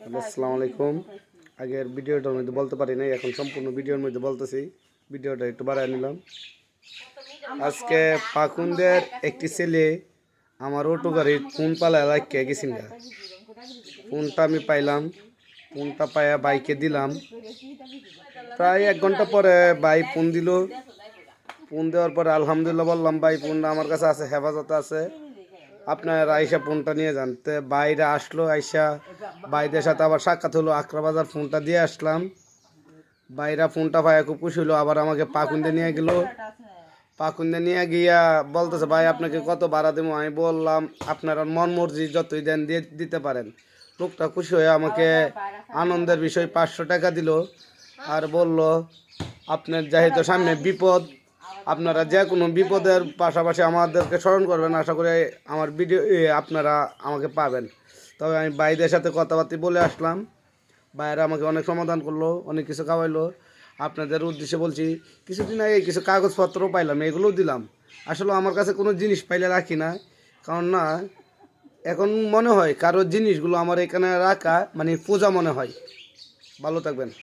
আসসালামু আলাইকুম। আগের ভিডিওটার মধ্যে বলতে পারি নাই, এখন সম্পূর্ণ ভিডিওর মধ্যে বলতেছি। ভিডিওটা একটু বাড়ায় নিলাম। আজকে পাকুন্দের একটি ছেলে আমার অটো গাড়ির ফোন পালায় রাখিয়ে গেছিল। ফোনটা আমি পাইলাম, ফোনটা পাইয়া বাইকে দিলাম। প্রায় 1 ঘন্টা পরে ভাই ফোন দিল। ফোন দেওয়ার পরে আলহামদুলিল্লাহ বললাম, ভাই ফোনটা আমার কাছে আছে, হেফাজতে আছে, আপনার আইসা ফোনটা নিয়ে যান। তো বাইরে আসলো, আইসা বাইদের সাথে আবার সাক্ষাৎ হলো। আখড়াবাজার ফোনটা দিয়ে আসলাম। বাইরা ফোনটা পাইয়া খুব খুশি হলো। আবার আমাকে পাকুন্দে নিয়ে গেল। পাকুন্দে নিয়ে গিয়া বলতেছে, ভাই আপনাকে কত ভাড়া দেবো? আমি বললাম, আপনার মন মর্জি যতই দেন দিয়ে দিতে পারেন। লোকটা খুশি হয়ে আমাকে আনন্দের বিষয় 500 টাকা দিল। আর বলল, আপনার যেহেতু সামনে বিপদ, আপনারা যে কোনো বিপদের পাশাপাশি আমাদেরকে স্মরণ করবেন। আশা করি আমার ভিডিও আপনারা আমাকে পাবেন। তবে আমি ভাইদের সাথে কথাবার্তা বলে আসলাম। ভাইয়েরা আমাকে অনেক সমাধান করলো, অনেক কিছু খাওয়াইলো। আপনাদের উদ্দেশ্যে বলছি, কিছুদিন আগে কিছু কাগজপত্রও পাইলাম, এগুলোও দিলাম। আসলে আমার কাছে কোনো জিনিস পাইলে রাখি না, কারণ না এখন মনে হয় কারোর জিনিসগুলো আমার এখানে রাখা মানে পূজা মনে হয়। ভালো থাকবেন।